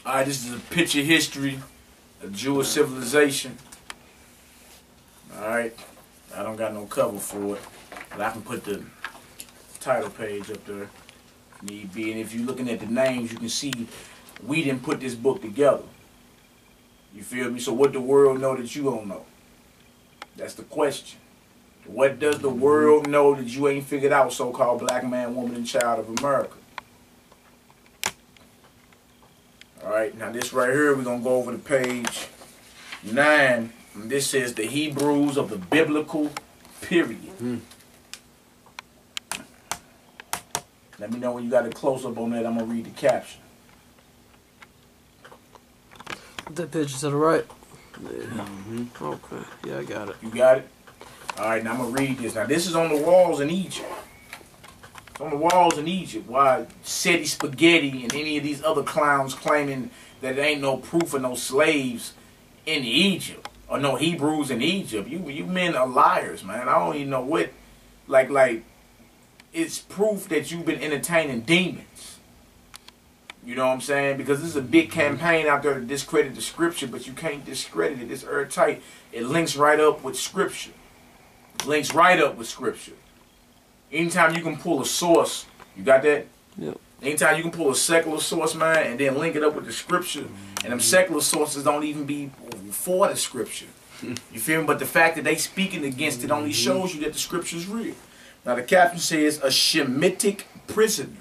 Alright, this is a picture history of Jewish civilization. Alright, I don't got no cover for it, but I can put the title page up there if need be. And if you're looking at the names, you can see we didn't put this book together. You feel me? So what the world know that you don't know? That's the question. What does the world know that you ain't figured out, so-called black man, woman, and child of America? Alright, now this right here, we're going to go over to page 9. And this says the Hebrews of the biblical period. Let me know when you got a close-up on that. I'm going to read the caption. That picture to the right? Yeah. Okay. Yeah, I got it. You got it? Alright, now I'm going to read this. Now this is on the walls in Egypt. It's on the walls in Egypt. Why Seti Spaghetti and any of these other clowns claiming that there ain't no proof of no slaves in Egypt. Or no Hebrews in Egypt. You men are liars, man. I don't even know what. Like, it's proof that you've been entertaining demons. You know what I'm saying? Because this is a big campaign out there to discredit the scripture, but you can't discredit it. It's airtight. It links right up with scripture. It links right up with scripture. Anytime you can pull a source, you got that? Yep. Anytime you can pull a secular source, man, and then link it up with the scripture, and them secular sources don't even be for the scripture. You feel me? But the fact that they speaking against it only shows you that the scripture is real. Now the caption says a Shemitic prisoner.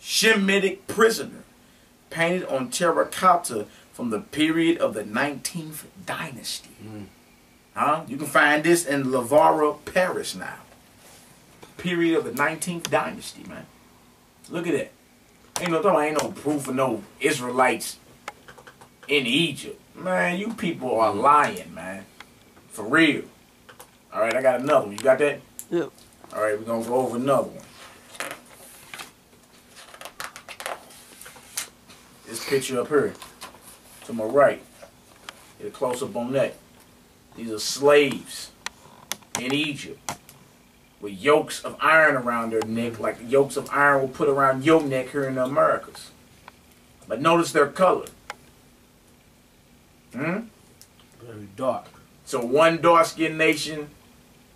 Shemitic prisoner. Painted on terracotta from the period of the 19th dynasty. You can find this in Lavara, Paris now. Period of the 19th dynasty, man. Look at that. Ain't no proof of no Israelites in Egypt. Man, you people are lying, man. For real. Alright, I got another one. You got that? Yep. Alright, we're going to go over another one. This picture up here. To my right. Get a close-up on that. These are slaves in Egypt. With yokes of iron around their neck, like yokes of iron will put around your neck here in the Americas. But notice their color. Very dark. So one dark-skinned nation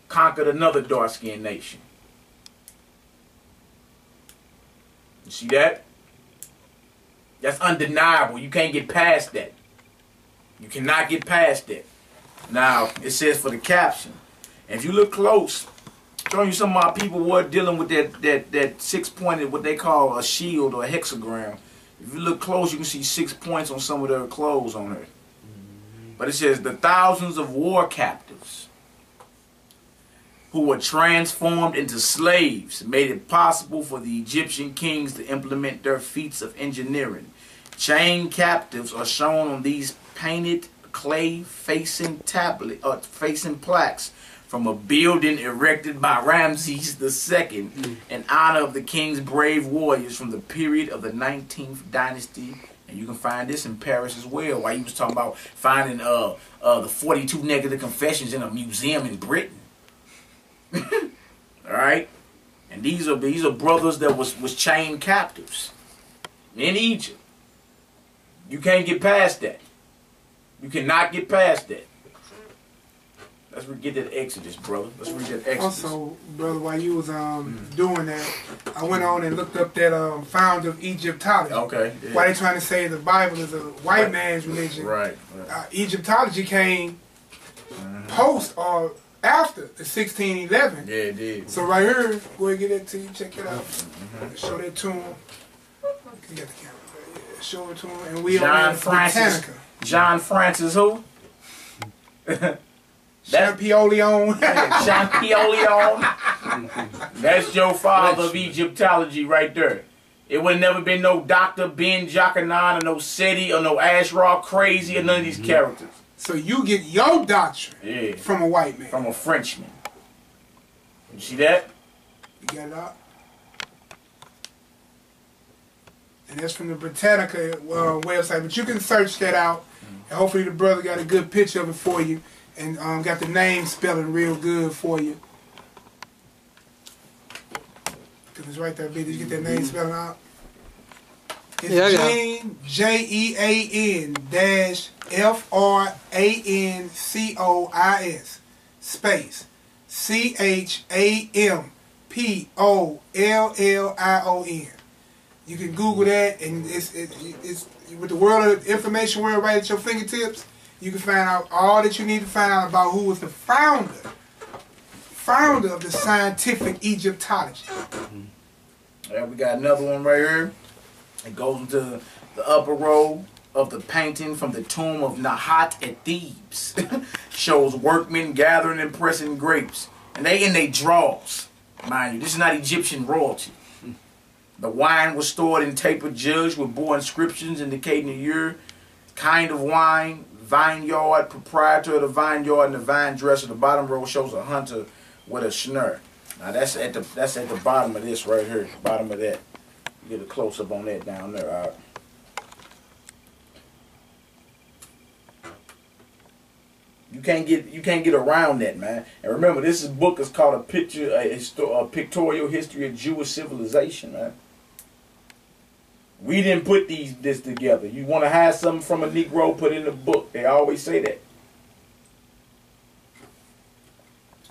conquered another dark-skinned nation. You see that? That's undeniable. You can't get past that. You cannot get past that. Now, it says for the caption, and if you look close, showing you some of my people were dealing with that six-pointed, what they call a shield or a hexagram. If you look close, you can see 6 points on some of their clothes on it. But it says the thousands of war captives who were transformed into slaves made it possible for the Egyptian kings to implement their feats of engineering. Chained captives are shown on these painted clay facing plaques from a building erected by Ramses II in honor of the king's brave warriors from the period of the 19th dynasty. And you can find this in Paris as well. While you was talking about finding the 42 negative confessions in a museum in Britain. Alright? And these are brothers that was chained captives in Egypt. You can't get past that. You cannot get past that. Let's get that Exodus, brother. Let's read that Exodus. Also, brother, while you was doing that, I went on and looked up that founder of Egyptology. Okay. Yeah. Why they trying to say the Bible is a white man's religion? Right. Egyptology came post or after the 1611. Yeah, it did. So right here, go ahead and get that to you. Check it out. Show that to him. You got the camera. Yeah, show it to him. And we John Francis. John Francis who? Champollion. Champollion. That's your father of Egyptology right there. It would have never been no Dr. Ben Jochannan or no Seti or no Ashraf Crazy or none of these characters. So you get your doctrine from a white man. From a Frenchman. You see that? You got it out? And that's from the Britannica website. But you can search that out. And hopefully the brother got a good picture of it for you. And got the name spelling real good for you. Because it's right there, big. Did you get that name spelling out? It's Yeah, I got Jean, Jean dash FRANCOIS space CHAMPOLLION. You can Google that, and it's with the world of information world right at your fingertips. You can find out all that you need to find out about who was the founder of the scientific Egyptology. Yeah, we got another one right here. It goes into the upper row of the painting from the tomb of Nahat at Thebes. Shows workmen gathering and pressing grapes. And they in their drawers. Mind you, this is not Egyptian royalty. The wine was stored in tapered jugs with bore inscriptions indicating the year, kind of wine, vineyard, proprietor of the vineyard, and the vine dresser. The bottom row shows a hunter with a snare. Now that's at the bottom of this right here. Bottom of that. You get a close up on that down there. All right. You can't get around that, man. And remember, this book is called a pictorial history of Jewish civilization, man. We didn't put this together. You want to hide something from a Negro, put it in the book. They always say that.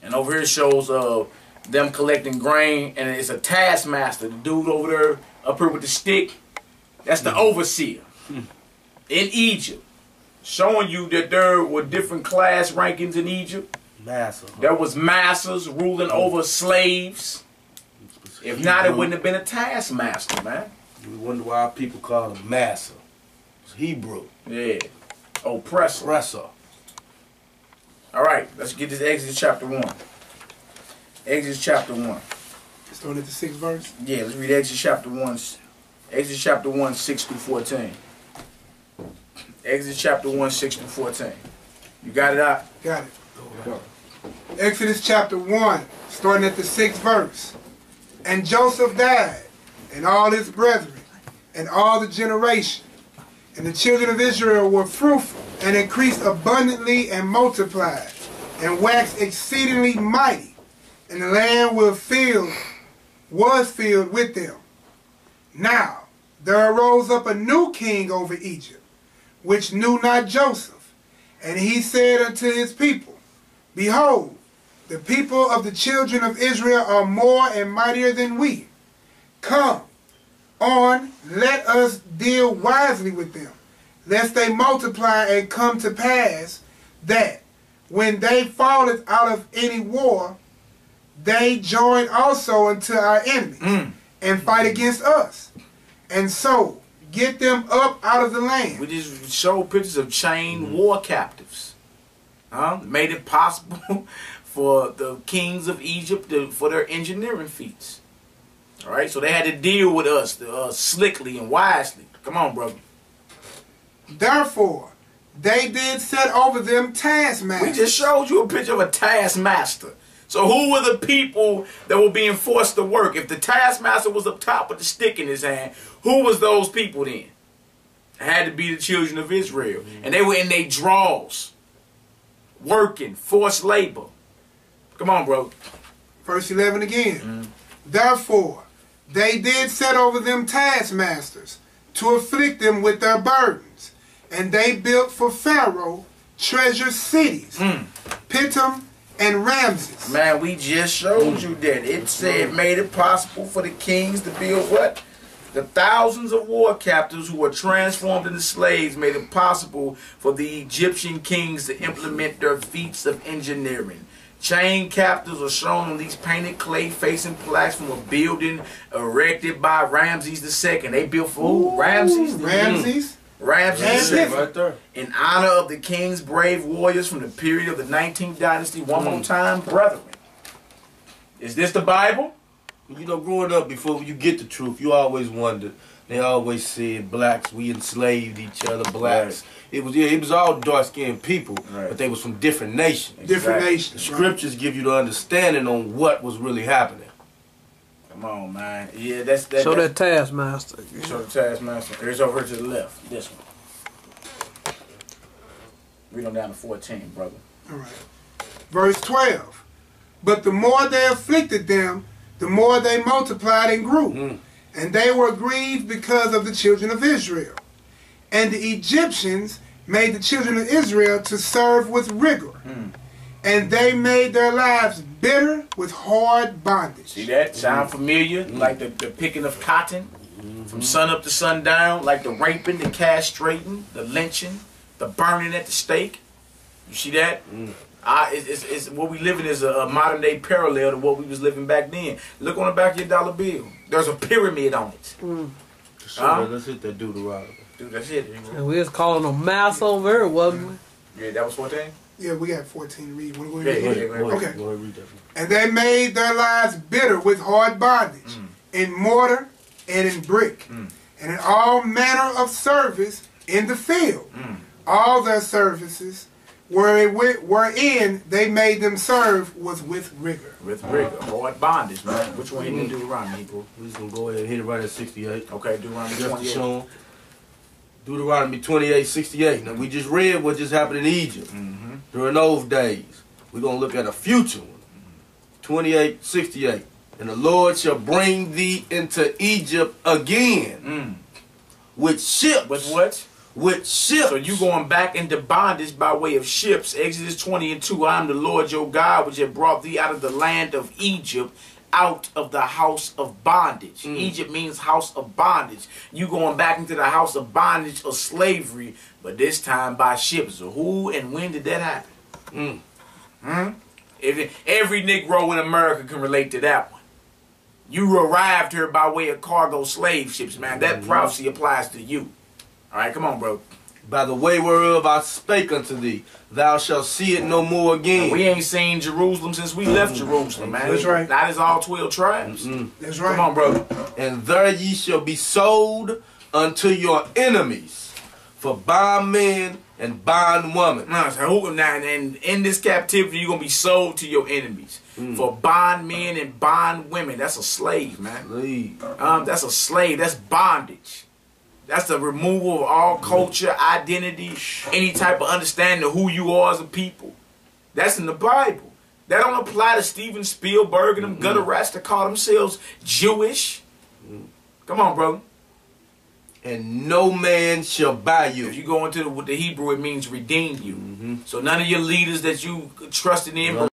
And over here shows them collecting grain, and it's a taskmaster. The dude over there up here with the stick, that's the overseer in Egypt. Showing you that there were different class rankings in Egypt. Massa. There was masters ruling over slaves. If not, it wouldn't have been a taskmaster, man. We wonder why people call him Massa. It's Hebrew. Yeah. Oppressor. Oppressor. All right, let's get this Exodus chapter 1. Exodus chapter 1. Starting at the 6th verse. Yeah, let's read Exodus chapter 1. Exodus chapter 1, 6 through 14. Exodus chapter 1, 6 through 14. You got it out? Got it. Go. Exodus chapter 1, starting at the 6th verse. And Joseph died, and all his brethren, and all the generation. And the children of Israel were fruitful, and increased abundantly, and multiplied, and waxed exceedingly mighty. And the land was filled with them. Now there arose up a new king over Egypt, which knew not Joseph. And he said unto his people, Behold, the people of the children of Israel are more and mightier than we. Come on, let us deal wisely with them, lest they multiply and come to pass that, when they falleth out of any war, they join also unto our enemies, and fight against us. And so get them up out of the land. We just showed pictures of chained war captives. Made it possible for the kings of Egypt for their engineering feats. All right, so they had to deal with us slickly and wisely. Come on, brother. Therefore, they did set over them taskmasters. We just showed you a picture of a taskmaster. So who were the people that were being forced to work? If the taskmaster was up top with the stick in his hand, who was those people then? It had to be the children of Israel. And they were in their drawers, working, forced labor. Come on, bro. Verse 11 again. Therefore, they did set over them taskmasters to afflict them with their burdens. And they built for Pharaoh treasure cities, Pithom and Ramses. Man, we just showed you that. It said made it possible for the kings to build what? The thousands of war captives who were transformed into slaves made it possible for the Egyptian kings to implement their feats of engineering. Chain captives are shown on these painted clay facing plaques from a building erected by Ramses II. They built for who? Ramses? Ramses II. Right there. In honor of the king's brave warriors from the period of the 19th dynasty. One more time, brethren. Is this the Bible? You know, growing up, before you get the truth, you always wondered. They always said blacks, we enslaved each other, blacks. Right. It was all dark-skinned people, right, but they was from different nations. Different nations. The scriptures give you the understanding on what was really happening. Come on, man. Yeah, that's Show that taskmaster. Show the taskmaster. It's over to the left. This one. Read on down to 14, brother. All right. Verse 12. But the more they afflicted them, the more they multiplied and grew. And they were grieved because of the children of Israel. And the Egyptians made the children of Israel to serve with rigor. And they made their lives bitter with hard bondage. See that? Sound familiar? Like the picking of cotton from sun up to sundown, like the raping, the castrating, the lynching, the burning at the stake. You see that? It's what we live in is a modern day parallel to what we was living back then. Look on the back of your dollar bill. There's a pyramid on it. Let's hit that Deuteronomy. Dude, that's it. And we was calling them mass over there, wasn't we? Yeah, that was 14? Yeah, we got 14 to read. Wanna go Yeah, ahead? yeah, Go Okay. ahead, read that. And they made their lives bitter with hard bondage, in mortar and in brick, and in all manner of service in the field. All their services wherein they made them serve was with rigor. With rigor. Hard bondage, man. Which one you need to do around people? We're just going to go ahead and hit it right at 68. Okay, Deuteronomy Just to 28. show 'em. Deuteronomy 28:68. Now, we just read what just happened in Egypt during those days. We're going to look at a future one. 28:68. And the Lord shall bring thee into Egypt again with ships. With what? With ships. So you going back into bondage by way of ships. Exodus 20:2. I am the Lord your God, which have brought thee out of the land of Egypt, out of the house of bondage. Egypt means house of bondage. You going back into the house of bondage of slavery, but this time by ships. So who and when did that happen? Every Negro in America can relate to that one. You arrived here by way of cargo slave ships, man. That prophecy applies to you. All right, come on, bro. By the way whereof I spake unto thee, thou shalt see it no more again. We ain't seen Jerusalem since we left Jerusalem, man. That's right. That is all 12 tribes. That's right. Come on, brother. And there ye shall be sold unto your enemies for bondmen and bondwomen. And in this captivity, you're going to be sold to your enemies. For bondmen and bondwomen. That's a slave, man. Leave. That's a slave. That's bondage. That's the removal of all culture, identity, any type of understanding of who you are as a people. That's in the Bible. That don't apply to Steven Spielberg and them gutter rats that call themselves Jewish. Come on, brother. And no man shall buy you. If you go into the Hebrew, it means redeem you. So none of your leaders that you trusted in